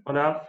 Hola.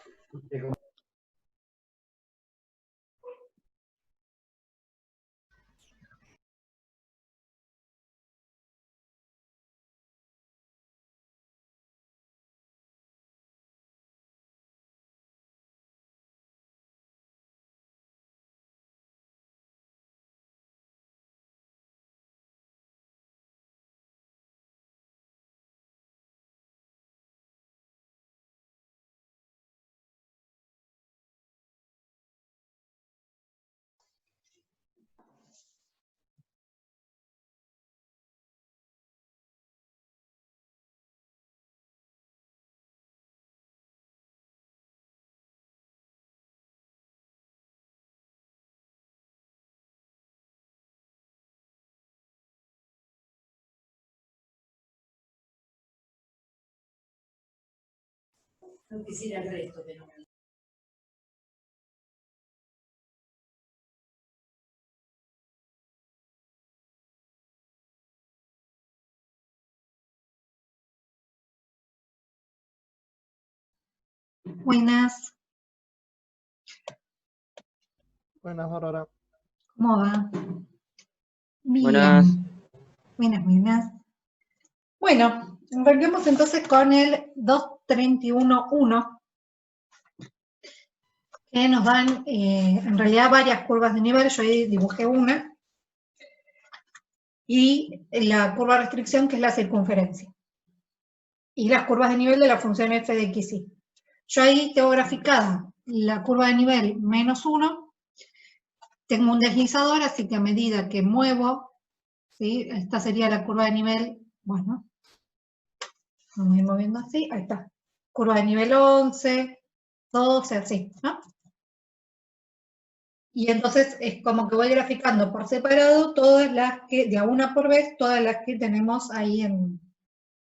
No quisiera el resto, pero... Buenas. Buenas, Aurora. ¿Cómo va? Bien. Buenas. Buenas. Bueno, arranquemos entonces con el 231.1, que nos dan en realidad varias curvas de nivel. Yo ahí dibujé una, y la curva de restricción, que es la circunferencia, y las curvas de nivel de la función f de x, y. Yo ahí tengo graficada la curva de nivel -1, tengo un deslizador, así que a medida que muevo, ¿sí? Esta sería la curva de nivel, bueno, vamos a ir moviendo así, ahí está. Curva de nivel 11, 12, así, ¿no? Y entonces es como que voy graficando por separado todas las que, de a una por vez, todas las que tenemos ahí en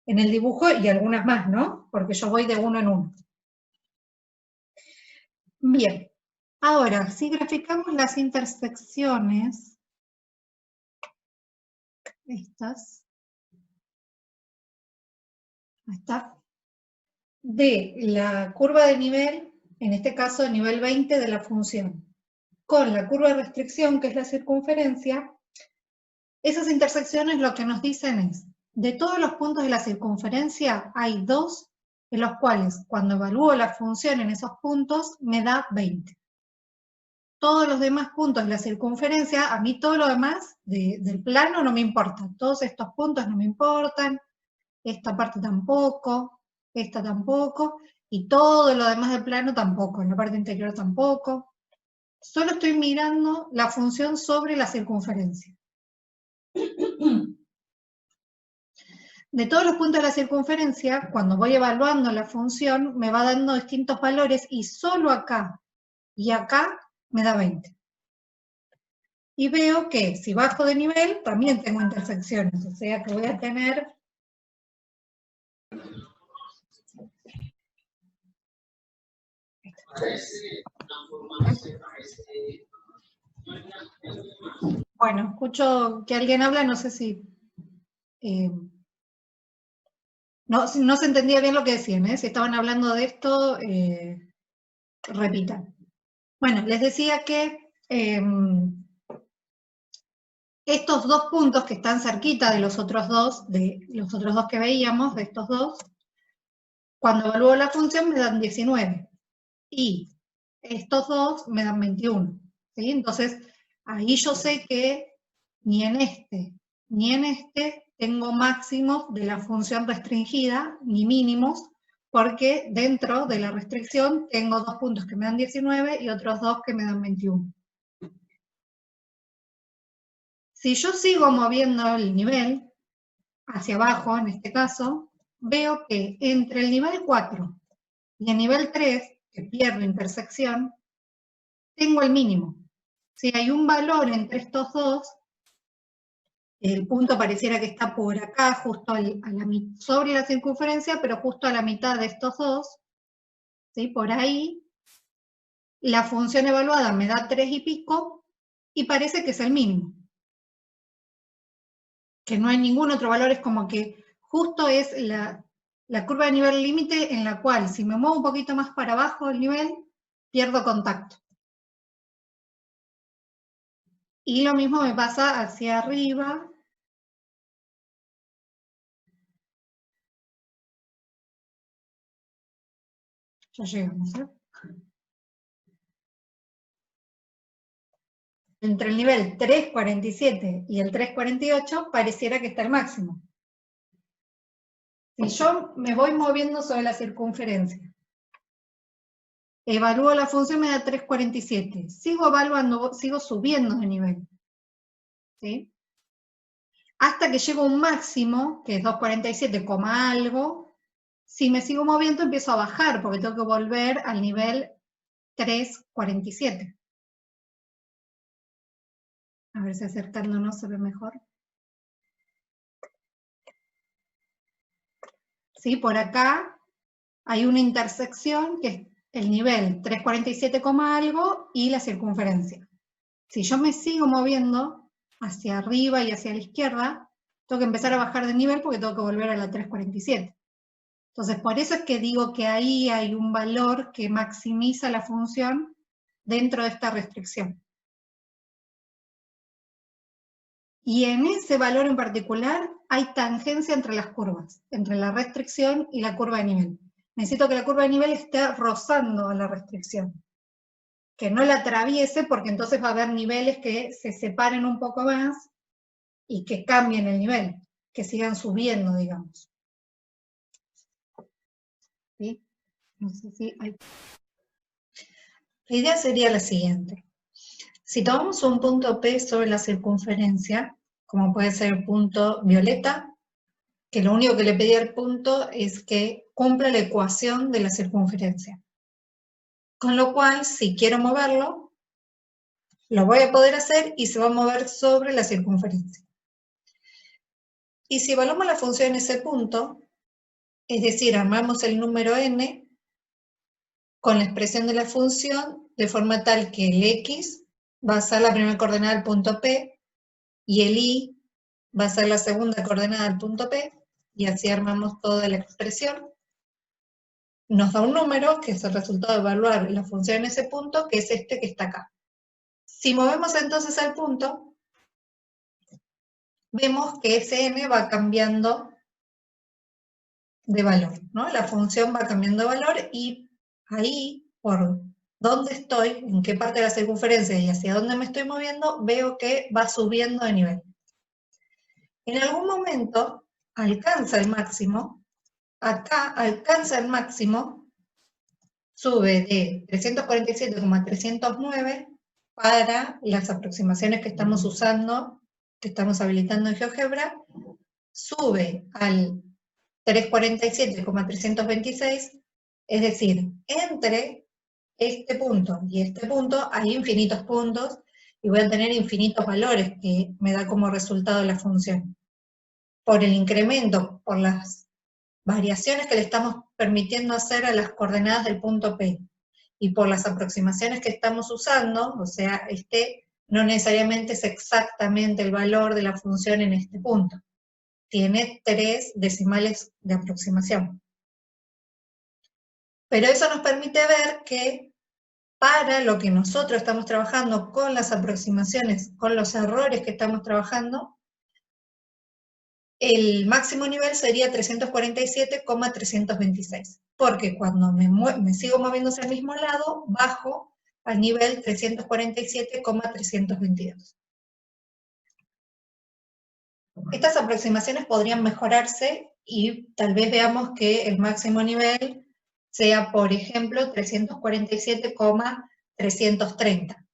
el dibujo, y algunas más, ¿no? Porque yo voy de uno en uno. Bien, ahora, si graficamos las intersecciones, estas, ahí está, de la curva de nivel, en este caso nivel 20 de la función, con la curva de restricción, que es la circunferencia, esas intersecciones lo que nos dicen es, de todos los puntos de la circunferencia, hay dos en los cuales, cuando evalúo la función en esos puntos, me da 20. Todos los demás puntos de la circunferencia, a mí todo lo demás del plano no me importa. Todos estos puntos no me importan, esta parte tampoco, esta tampoco, y todo lo demás del plano tampoco, en la parte interior tampoco. Solo estoy mirando la función sobre la circunferencia. De todos los puntos de la circunferencia, cuando voy evaluando la función, me va dando distintos valores, y solo acá y acá me da 20. Y veo que si bajo de nivel, también tengo intersecciones, o sea que voy a tener... Bueno, escucho que alguien habla, no sé si... no se entendía bien lo que decían, ¿eh? Si estaban hablando de esto, repitan. Bueno, les decía que estos dos puntos que están cerquita de los otros dos que veíamos, de estos dos, cuando evalúo la función me dan 19. Y estos dos me dan 21. ¿Sí? Entonces, ahí yo sé que ni en este ni en este tengo máximos de la función restringida, ni mínimos, porque dentro de la restricción tengo dos puntos que me dan 19 y otros dos que me dan 21. Si yo sigo moviendo el nivel hacia abajo, en este caso, veo que entre el nivel 4 y el nivel 3, que pierdo intersección, tengo el mínimo. Si hay un valor entre estos dos, el punto pareciera que está por acá, justo sobre la circunferencia, pero justo a la mitad de estos dos, ¿sí? Por ahí, la función evaluada me da 3 y pico, y parece que es el mínimo. Que no hay ningún otro valor, es como que justo es la curva de nivel límite en la cual si me muevo un poquito más para abajo del nivel, pierdo contacto. Y lo mismo me pasa hacia arriba. Ya llegamos, ¿eh? Entre el nivel 347 y el 348 pareciera que está el máximo. Si yo me voy moviendo sobre la circunferencia, evalúo la función, me da 347. Sigo evaluando, sigo subiendo de nivel, ¿sí? Hasta que llego a un máximo, que es 247, algo. Si me sigo moviendo, empiezo a bajar, porque tengo que volver al nivel 347. A ver si acercándonos se ve mejor. ¿Sí? Por acá hay una intersección que es el nivel 347, algo y la circunferencia. Si yo me sigo moviendo hacia arriba y hacia la izquierda, tengo que empezar a bajar de nivel porque tengo que volver a la 347. Entonces, por eso es que digo que ahí hay un valor que maximiza la función dentro de esta restricción. Y en ese valor en particular hay tangencia entre las curvas, entre la restricción y la curva de nivel. Necesito que la curva de nivel esté rozando a la restricción, que no la atraviese, porque entonces va a haber niveles que se separen un poco más y que cambien el nivel, que sigan subiendo, digamos. ¿Sí? No sé si hay... La idea sería la siguiente. Si tomamos un punto P sobre la circunferencia, como puede ser el punto violeta, que lo único que le pedí al punto es que cumpla la ecuación de la circunferencia. Con lo cual, si quiero moverlo, lo voy a poder hacer y se va a mover sobre la circunferencia. Y si evaluamos la función en ese punto, es decir, armamos el número n con la expresión de la función de forma tal que el x va a ser la primera coordenada del punto P y el y va a ser la segunda coordenada del punto P, y así armamos toda la expresión. Nos da un número, que es el resultado de evaluar la función en ese punto, que es este que está acá. Si movemos entonces al punto, vemos que ese n va cambiando de valor, ¿no? La función va cambiando de valor y ahí, por dónde estoy, en qué parte de la circunferencia y hacia dónde me estoy moviendo, veo que va subiendo de nivel. En algún momento alcanza el máximo, acá alcanza el máximo, sube de 347,309 para las aproximaciones que estamos usando, que estamos habilitando en GeoGebra, sube al 347,326, es decir, entre este punto y este punto hay infinitos puntos y voy a tener infinitos valores que me da como resultado la función. Por el incremento, por las variaciones que le estamos permitiendo hacer a las coordenadas del punto P, y por las aproximaciones que estamos usando, o sea, no necesariamente es exactamente el valor de la función en este punto. Tiene 3 decimales de aproximación. Pero eso nos permite ver que para lo que nosotros estamos trabajando con las aproximaciones, con los errores que estamos trabajando, el máximo nivel sería 347,326, porque cuando me sigo moviendo hacia el mismo lado, bajo al nivel 347,322. Estas aproximaciones podrían mejorarse y tal vez veamos que el máximo nivel sea, por ejemplo, 347,330,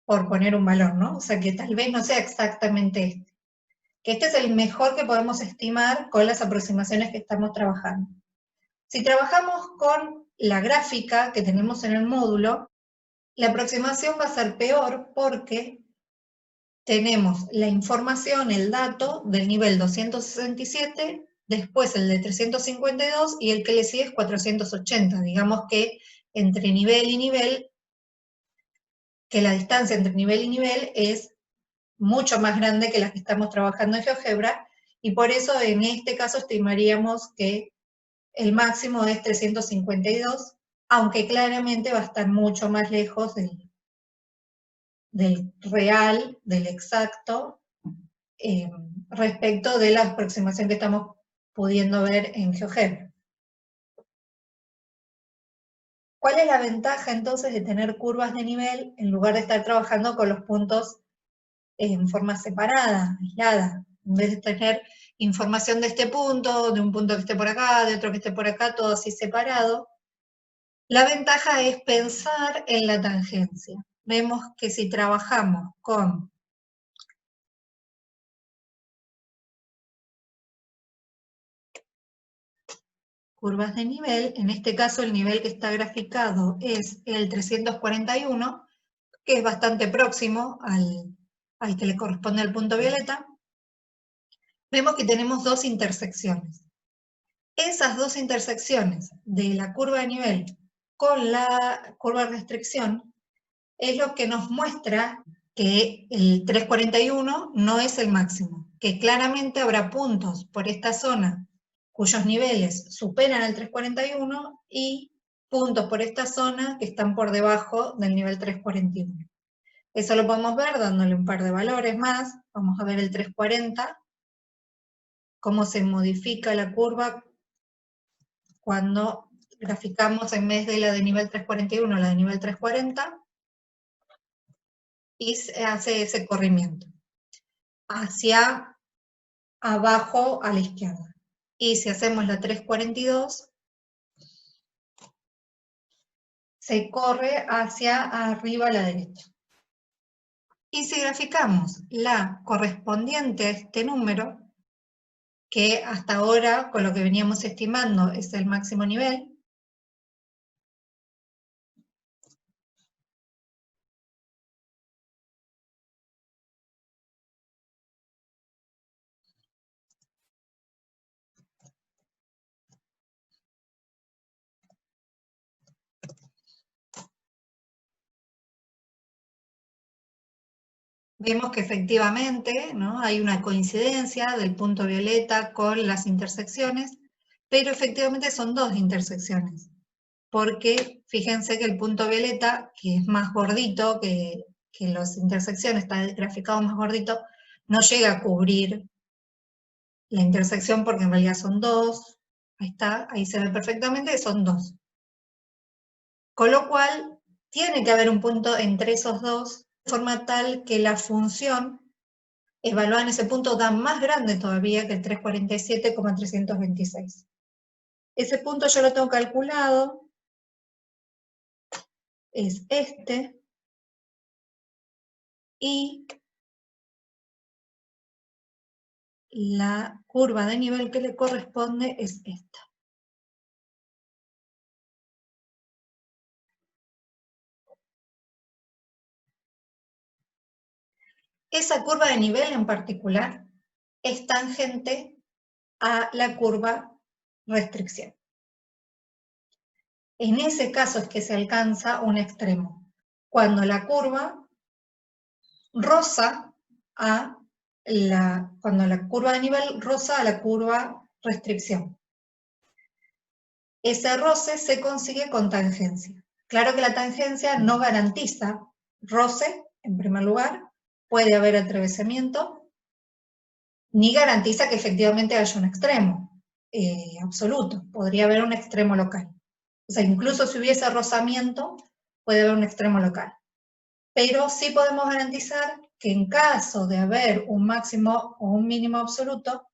por poner un valor, ¿no? O sea, que tal vez no sea exactamente este. Que este es el mejor que podemos estimar con las aproximaciones que estamos trabajando. Si trabajamos con la gráfica que tenemos en el módulo, la aproximación va a ser peor porque tenemos la información, el dato del nivel 267, después el de 352 y el que le sigue es 480. Digamos que entre nivel y nivel, que la distancia entre nivel y nivel es mucho más grande que la que estamos trabajando en GeoGebra, y por eso en este caso estimaríamos que el máximo es 352, aunque claramente va a estar mucho más lejos del real, del exacto, respecto de la aproximación que estamos pudiendo ver en GeoGebra. ¿Cuál es la ventaja entonces de tener curvas de nivel en lugar de estar trabajando con los puntos en forma separada, aislada? En vez de tener información de este punto, de un punto que esté por acá, de otro que esté por acá, todo así separado. La ventaja es pensar en la tangencia. Vemos que si trabajamos con curvas de nivel, en este caso el nivel que está graficado es el 341, que es bastante próximo al que le corresponde al punto violeta, vemos que tenemos dos intersecciones. Esas dos intersecciones de la curva de nivel con la curva de restricción es lo que nos muestra que el 341 no es el máximo, que claramente habrá puntos por esta zona cuyos niveles superan el 341 y puntos por esta zona que están por debajo del nivel 341. Eso lo podemos ver dándole un par de valores más. Vamos a ver el 340, cómo se modifica la curva cuando graficamos en vez de la de nivel 341, la de nivel 340, y se hace ese corrimiento hacia abajo a la izquierda. Y si hacemos la 342, se corre hacia arriba a la derecha. Y si graficamos la correspondiente a este número, que hasta ahora, con lo que veníamos estimando, es el máximo nivel, vemos que efectivamente, ¿no?, hay una coincidencia del punto violeta con las intersecciones, pero efectivamente son dos intersecciones, porque fíjense que el punto violeta, que es más gordito que las intersecciones, está graficado más gordito, no llega a cubrir la intersección porque en realidad son dos. Ahí está, ahí se ve perfectamente que son dos. Con lo cual, tiene que haber un punto entre esos dos, de forma tal que la función evaluada en ese punto da más grande todavía que el 347,326. Ese punto yo lo tengo calculado, es este, y la curva de nivel que le corresponde es esta. Esa curva de nivel en particular es tangente a la curva restricción. En ese caso es que se alcanza un extremo, cuando la curva roza cuando la curva de nivel roza a la curva restricción. Ese roce se consigue con tangencia. Claro que la tangencia no garantiza roce, en primer lugar, puede haber atravesamiento, ni garantiza que efectivamente haya un extremo absoluto, podría haber un extremo local. O sea, incluso si hubiese rozamiento, puede haber un extremo local. Pero sí podemos garantizar que en caso de haber un máximo o un mínimo absoluto,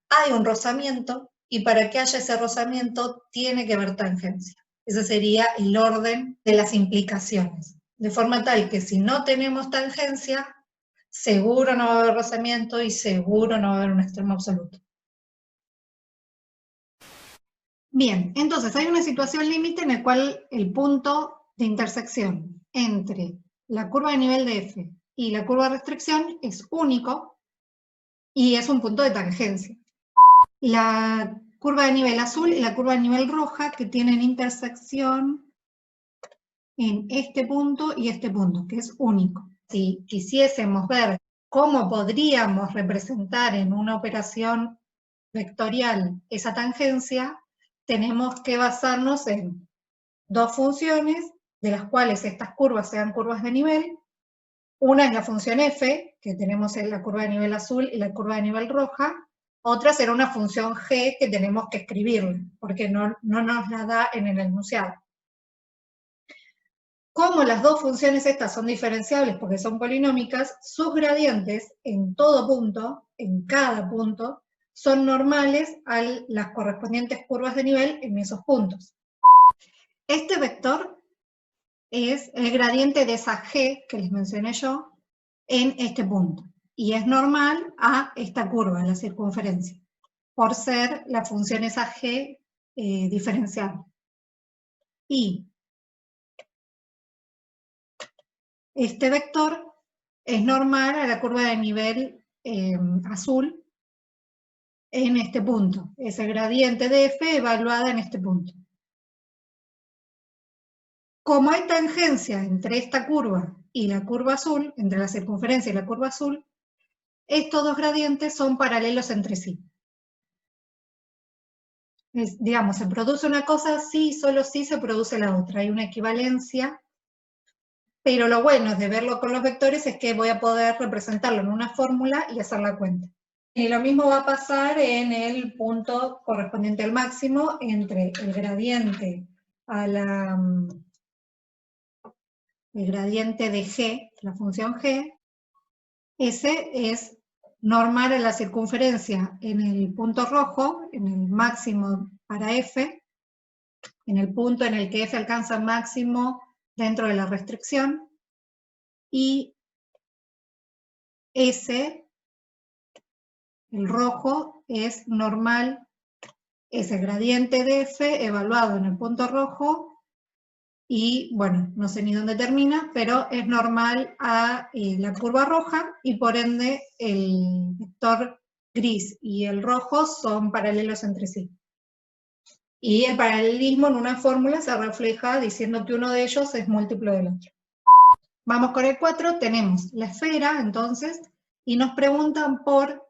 hay un rozamiento, y para que haya ese rozamiento tiene que haber tangencia. Ese sería el orden de las implicaciones. De forma tal que si no tenemos tangencia, seguro no va a haber rozamiento y seguro no va a haber un extremo absoluto. Bien, entonces hay una situación límite en la cual el punto de intersección entre la curva de nivel de F y la curva de restricción es único y es un punto de tangencia. La curva de nivel azul y la curva de nivel roja que tienen intersección en este punto y este punto, que es único. Si quisiésemos ver cómo podríamos representar en una operación vectorial esa tangencia, tenemos que basarnos en dos funciones, de las cuales estas curvas sean curvas de nivel. Una es la función f, que tenemos en la curva de nivel azul y la curva de nivel roja. Otra será una función g que tenemos que escribirla, porque no nos la da en el enunciado. Como las dos funciones estas son diferenciables porque son polinómicas, sus gradientes en todo punto, en cada punto, son normales a las correspondientes curvas de nivel en esos puntos. Este vector es el gradiente de esa g que les mencioné yo en este punto. Y es normal a esta curva, a la circunferencia, por ser la función esa g diferenciable. Y este vector es normal a la curva de nivel azul en este punto. Es el gradiente de f evaluada en este punto. Como hay tangencia entre esta curva y la curva azul, entre la circunferencia y la curva azul, estos dos gradientes son paralelos entre sí. Digamos, se produce una cosa sí, solo sí se produce la otra. Hay una equivalencia, pero lo bueno de verlo con los vectores es que voy a poder representarlo en una fórmula y hacer la cuenta. Y lo mismo va a pasar en el punto correspondiente al máximo entre el gradiente el gradiente de g, la función g. Ese es normal a la circunferencia en el punto rojo, en el máximo para f, en el punto en el que f alcanza máximo dentro de la restricción, y S, el rojo, es normal, es el gradiente de f evaluado en el punto rojo, y bueno, no sé ni dónde termina, pero es normal a la curva roja, y por ende el vector gris y el rojo son paralelos entre sí. Y el paralelismo en una fórmula se refleja diciendo que uno de ellos es múltiplo del otro. Vamos con el 4, tenemos la esfera, entonces, y nos preguntan por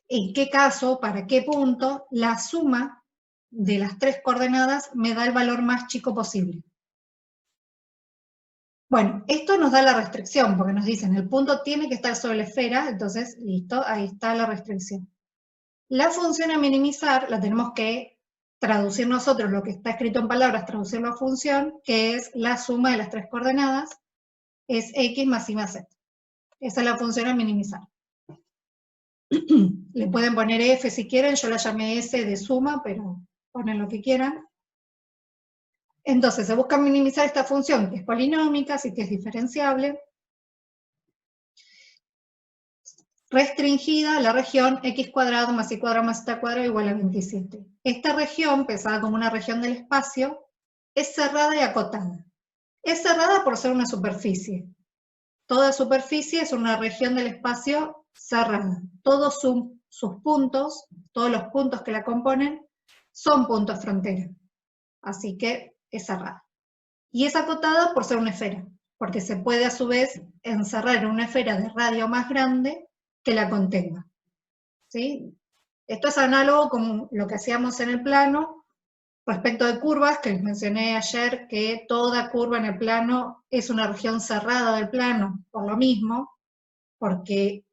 en qué caso, para qué punto, la suma de las tres coordenadas me da el valor más chico posible. Bueno, esto nos da la restricción, porque nos dicen el punto tiene que estar sobre la esfera, entonces, listo, ahí está la restricción. La función a minimizar la tenemos que traducir nosotros, lo que está escrito en palabras, traducirlo a función, que es la suma de las tres coordenadas, es x más y más z. Esa es la función a minimizar. Le pueden poner f si quieren, yo la llamé s de suma, pero ponen lo que quieran. Entonces se busca minimizar esta función, que es polinómica, así que es diferenciable, restringida a la región x cuadrado más y cuadrado más z cuadrado igual a 27. Esta región, pensada como una región del espacio, es cerrada y acotada. Es cerrada por ser una superficie. Toda superficie es una región del espacio cerrada. Todos sus puntos, todos los puntos que la componen, son puntos frontera. Así que es cerrada. Y es acotada por ser una esfera, porque se puede a su vez encerrar en una esfera de radio más grande que la contenga. ¿Sí? Esto es análogo con lo que hacíamos en el plano respecto de curvas, que les mencioné ayer que toda curva en el plano es una región cerrada del plano, por lo mismo, porque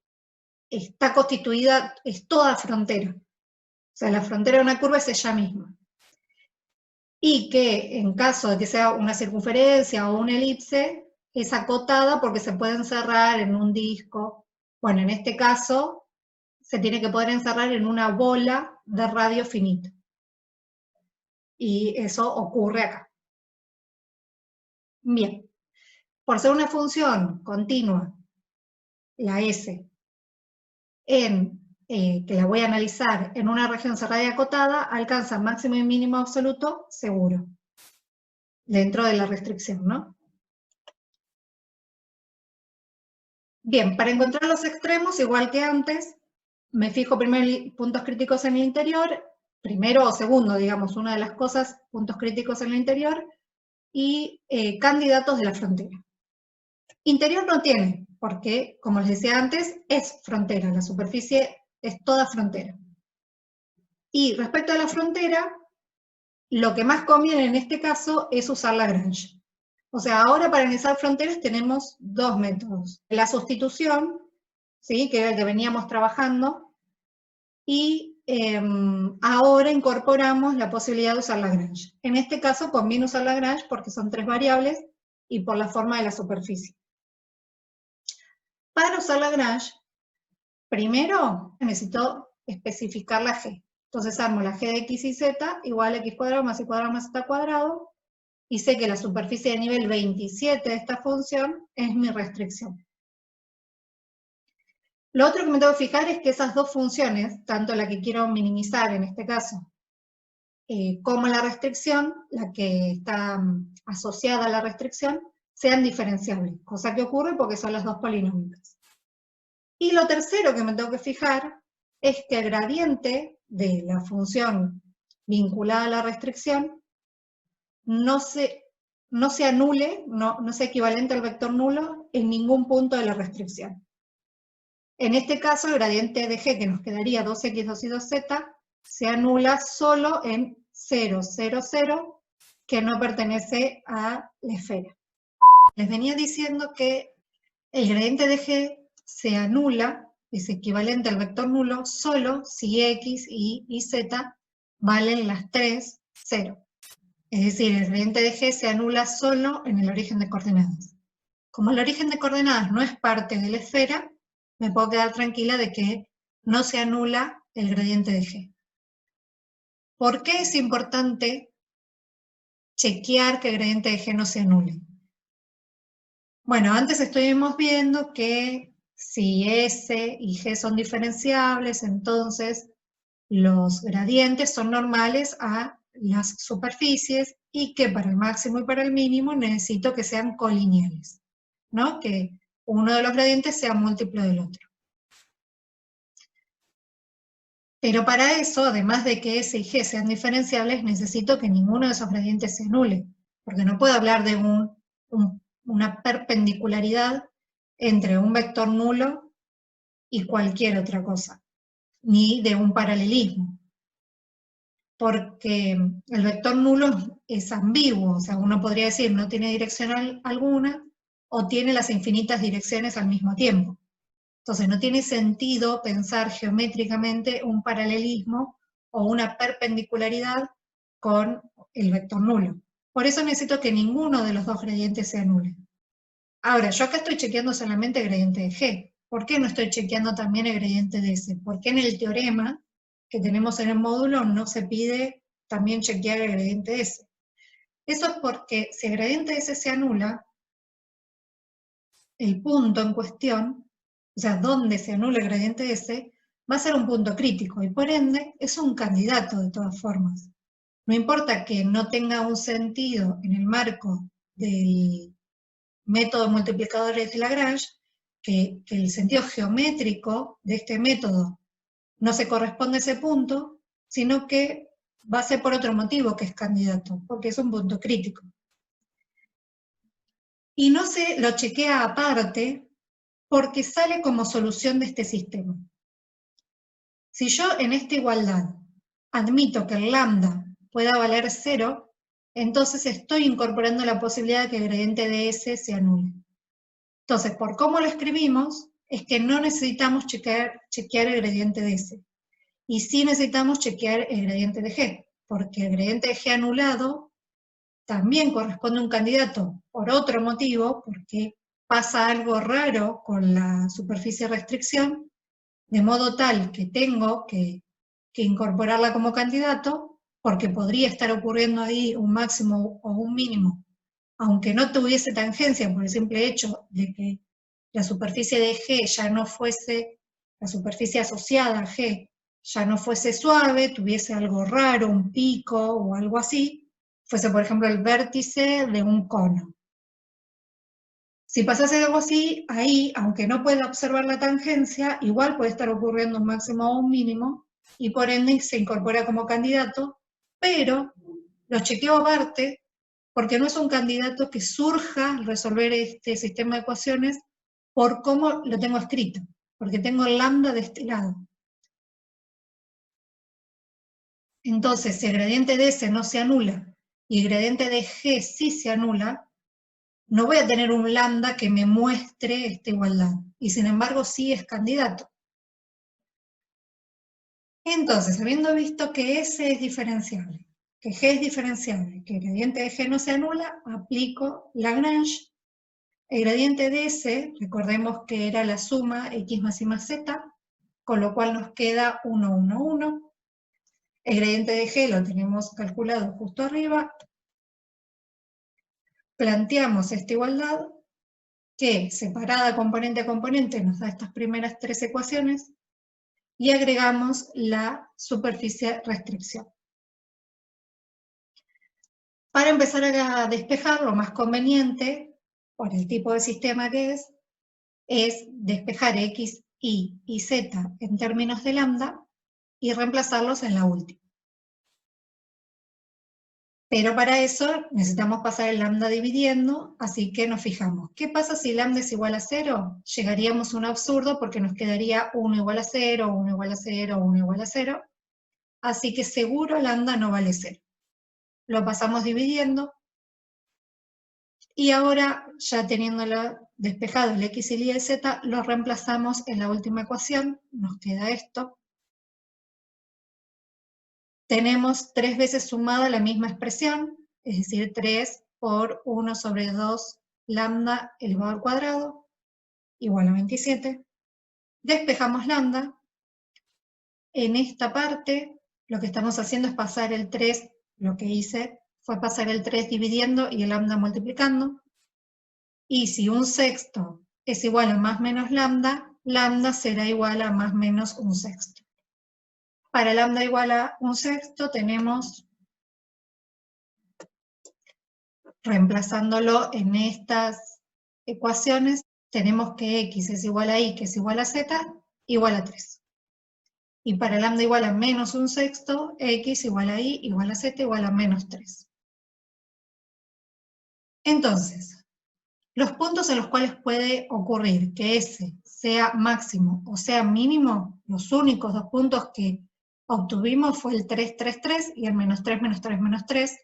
está constituida, es toda frontera. O sea, la frontera de una curva es ella misma. Y que en caso de que sea una circunferencia o una elipse, es acotada porque se puede encerrar en un disco. Bueno, en este caso, se tiene que poder encerrar en una bola de radio finito. Y eso ocurre acá. Bien, por ser una función continua, la S, que la voy a analizar en una región cerrada y acotada, alcanza máximo y mínimo absoluto seguro, dentro de la restricción, ¿no? Bien, para encontrar los extremos, igual que antes, me fijo primero puntos críticos en el interior, primero o segundo, digamos, una de las cosas, puntos críticos en el interior, y candidatos de la frontera. Interior no tiene, porque, como les decía antes, es frontera, la superficie es toda frontera. Y respecto a la frontera, lo que más conviene en este caso es usar Lagrange. O sea, ahora para analizar fronteras tenemos dos métodos. La sustitución, ¿sí?, que era el que veníamos trabajando, y ahora incorporamos la posibilidad de usar Lagrange. En este caso conviene usar Lagrange porque son 3 variables y por la forma de la superficie. Para usar Lagrange, primero necesito especificar la g. Entonces armo la g de x y z igual a x cuadrado más y cuadrado más z cuadrado, y sé que la superficie de nivel 27 de esta función es mi restricción. Lo otro que me tengo que fijar es que esas dos funciones, tanto la que quiero minimizar en este caso, como la restricción, la que está asociada a la restricción, sean diferenciables, cosa que ocurre porque son las dos polinomios. Y lo tercero que me tengo que fijar es que el gradiente de la función vinculada a la restricción no se anule, no sea equivalente al vector nulo en ningún punto de la restricción. En este caso, el gradiente de g, que nos quedaría 2x, 2y, 2z, se anula solo en 0, 0, 0, que no pertenece a la esfera. Les venía diciendo que el gradiente de g se anula, es equivalente al vector nulo, solo si x, y z valen las 3, 0. Es decir, el gradiente de g se anula solo en el origen de coordenadas. Como el origen de coordenadas no es parte de la esfera, me puedo quedar tranquila de que no se anula el gradiente de g. ¿Por qué es importante chequear que el gradiente de g no se anule? Bueno, antes estuvimos viendo que si S y G son diferenciables, entonces los gradientes son normales a las superficies y que para el máximo y para el mínimo necesito que sean colineales, ¿no? Que uno de los gradientes sea múltiplo del otro. Pero para eso, además de que S y G sean diferenciables, necesito que ninguno de esos gradientes se anule, porque no puedo hablar de una perpendicularidad entre un vector nulo y cualquier otra cosa, ni de un paralelismo. Porque el vector nulo es ambiguo, o sea, uno podría decir no tiene dirección alguna, o tiene las infinitas direcciones al mismo tiempo. Entonces no tiene sentido pensar geométricamente un paralelismo o una perpendicularidad con el vector nulo. Por eso necesito que ninguno de los dos gradientes se anule. Ahora, yo acá estoy chequeando solamente el gradiente de G. ¿Por qué no estoy chequeando también el gradiente de S? Porque en el teorema que tenemos en el módulo no se pide también chequear el gradiente de S. Eso es porque si el gradiente de S se anula, el punto en cuestión, o sea, donde se anula el gradiente de S, va a ser un punto crítico, y por ende es un candidato de todas formas. No importa que no tenga un sentido en el marco del método de multiplicadores de Lagrange, que el sentido geométrico de este método no se corresponde a ese punto, sino que va a ser por otro motivo que es candidato, porque es un punto crítico. Y no se lo chequea aparte porque sale como solución de este sistema. Si yo en esta igualdad admito que el lambda pueda valer 0, entonces estoy incorporando la posibilidad de que el gradiente de S se anule. Entonces, por cómo lo escribimos, es que no necesitamos chequear el gradiente de S. Y sí necesitamos chequear el gradiente de G, porque el gradiente de G anulado también corresponde a un candidato por otro motivo, porque pasa algo raro con la superficie de restricción, de modo tal que tengo que incorporarla como candidato, porque podría estar ocurriendo ahí un máximo o un mínimo, aunque no tuviese tangencia por el simple hecho de que la superficie de G ya no fuese, la superficie asociada a G ya no fuese suave, tuviese algo raro, un pico o algo así, fuese por ejemplo el vértice de un cono. Si pasase algo así, ahí, aunque no pueda observar la tangencia, igual puede estar ocurriendo un máximo o un mínimo, y por ende se incorpora como candidato, pero lo chequeo aparte, porque no es un candidato que surja al resolver este sistema de ecuaciones por cómo lo tengo escrito, porque tengo el lambda de este lado. Entonces, si el gradiente de S no se anula y el gradiente de G sí se anula, no voy a tener un lambda que me muestre esta igualdad, y sin embargo sí es candidato. Entonces, habiendo visto que S es diferenciable, que G es diferenciable, que el gradiente de G no se anula, aplico Lagrange. El gradiente de S, recordemos que era la suma x más y más z, con lo cual nos queda 1, 1, 1. El gradiente de G lo tenemos calculado justo arriba. Planteamos esta igualdad, que separada componente a componente nos da estas primeras tres ecuaciones, y agregamos la superficie restricción. Para empezar a despejar, lo más conveniente, por el tipo de sistema que es despejar x, y z en términos de lambda y reemplazarlos en la última. Pero para eso necesitamos pasar el lambda dividiendo, así que nos fijamos. ¿Qué pasa si lambda es igual a 0? Llegaríamos a un absurdo porque nos quedaría 1 igual a 0, 1 igual a 0, 1 igual a 0. Así que seguro lambda no vale 0. Lo pasamos dividiendo. Y ahora, ya teniéndolo despejado el x, y el z, lo reemplazamos en la última ecuación. Nos queda esto. Tenemos 3 veces sumada la misma expresión, es decir, 3 por 1 sobre 2 lambda elevado al cuadrado, igual a 27. Despejamos lambda. En esta parte, lo que estamos haciendo es pasar el 3, lo que hice fue pasar el 3 dividiendo y el lambda multiplicando. Y si un sexto es igual a más menos lambda, lambda será igual a más menos un sexto. Para lambda igual a un sexto tenemos, reemplazándolo en estas ecuaciones, tenemos que x es igual a y, que es igual a z, igual a 3. Y para lambda igual a menos un sexto, x igual a y, igual a z, igual a menos 3. Entonces, los puntos en los cuales puede ocurrir que S sea máximo o sea mínimo, los únicos dos puntos que obtuvimos fue el 3, 3, 3 y el menos 3, menos 3, menos 3,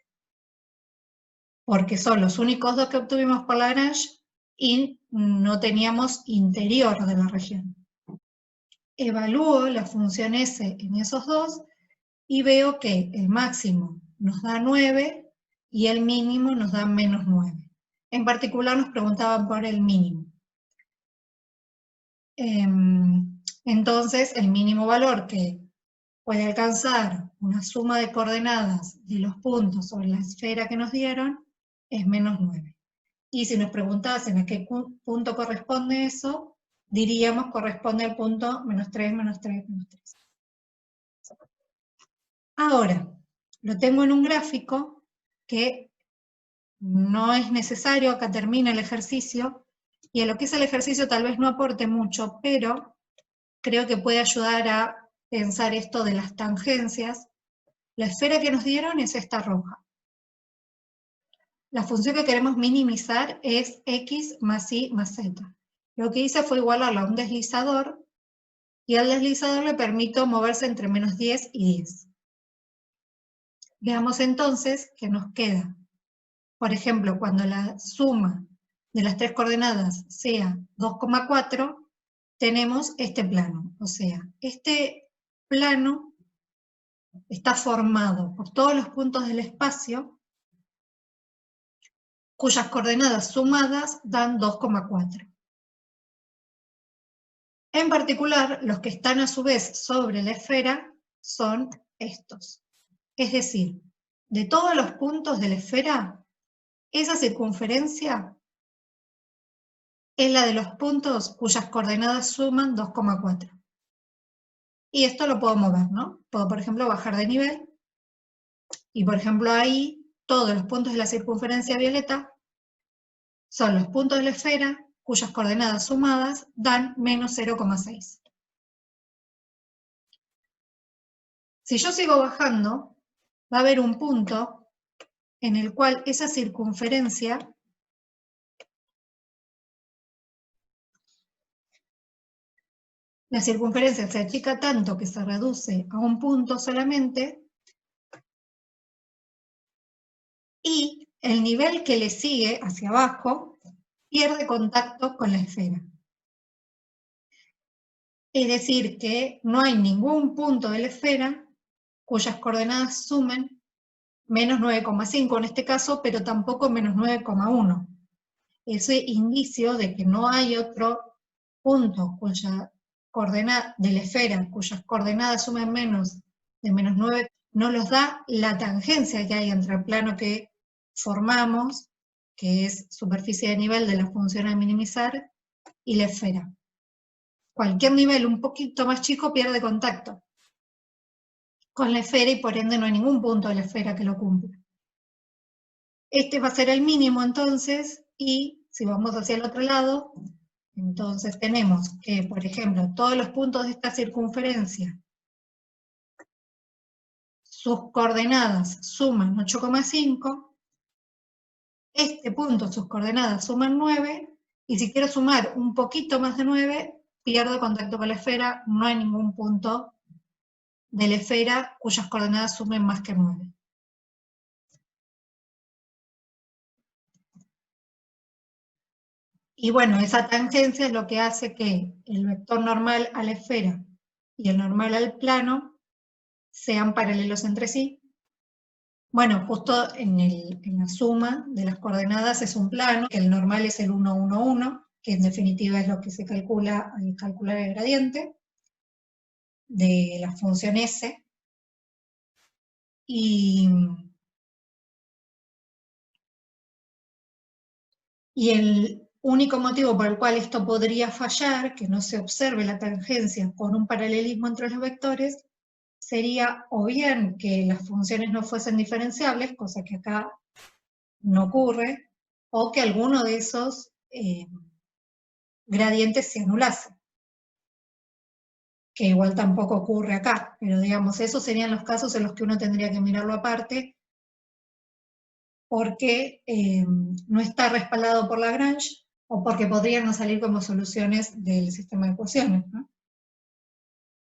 porque son los únicos dos que obtuvimos por Lagrange y no teníamos interior de la región. Evalúo la función S en esos dos y veo que el máximo nos da 9 y el mínimo nos da menos 9. En particular nos preguntaban por el mínimo. Entonces, el mínimo valor que puede alcanzar una suma de coordenadas de los puntos sobre la esfera que nos dieron es menos 9. Y si nos preguntasen a qué punto corresponde eso, diríamos corresponde al punto menos 3, menos 3, menos 3. Ahora, lo tengo en un gráfico que no es necesario, acá termina el ejercicio, y a lo que es el ejercicio tal vez no aporte mucho, pero creo que puede ayudar a pensar esto de las tangencias. La esfera que nos dieron es esta roja. La función que queremos minimizar es x más y más z. Lo que hice fue igualarla a un deslizador, y al deslizador le permito moverse entre menos 10 y 10. Veamos entonces qué nos queda. Por ejemplo, cuando la suma de las tres coordenadas sea 2,4, tenemos este plano. O sea, este plano está formado por todos los puntos del espacio cuyas coordenadas sumadas dan 2,4. En particular, los que están a su vez sobre la esfera son estos. Es decir, de todos los puntos de la esfera, esa circunferencia es la de los puntos cuyas coordenadas suman 2,4. Y esto lo puedo mover, ¿no? Puedo, por ejemplo, bajar de nivel. Y, por ejemplo, ahí todos los puntos de la circunferencia violeta son los puntos de la esfera cuyas coordenadas sumadas dan menos 0,6. Si yo sigo bajando, va a haber un punto en el cual esa circunferencia se achica tanto que se reduce a un punto solamente, y el nivel que le sigue hacia abajo pierde contacto con la esfera. Es decir, que no hay ningún punto de la esfera cuyas coordenadas sumen menos 9,5 en este caso, pero tampoco menos 9,1. Ese indicio de que no hay otro punto cuya coordenada de la esfera cuyas coordenadas sumen menos de menos 9, no los da la tangencia que hay entre el plano que formamos, que es superficie de nivel de la función a minimizar, y la esfera. Cualquier nivel un poquito más chico pierde contacto con la esfera y por ende no hay ningún punto de la esfera que lo cumpla. Este va a ser el mínimo entonces, y si vamos hacia el otro lado, entonces tenemos que, por ejemplo, todos los puntos de esta circunferencia, sus coordenadas suman 8,5, este punto, sus coordenadas suman 9, y si quiero sumar un poquito más de 9, pierdo contacto con la esfera, no hay ningún punto de la esfera cuyas coordenadas sumen más que 9. Y bueno, esa tangencia es lo que hace que el vector normal a la esfera y el normal al plano sean paralelos entre sí. Bueno, justo en la suma de las coordenadas es un plano, que el normal es el 1, 1, 1, que en definitiva es lo que se calcula al calcular el gradiente de la función S. Y el único motivo por el cual esto podría fallar, que no se observe la tangencia con un paralelismo entre los vectores, sería o bien que las funciones no fuesen diferenciables, cosa que acá no ocurre, o que alguno de esos gradientes se anulase, que igual tampoco ocurre acá, pero digamos, esos serían los casos en los que uno tendría que mirarlo aparte, porque no está respaldado por Lagrange, o porque podrían no salir como soluciones del sistema de ecuaciones, ¿no?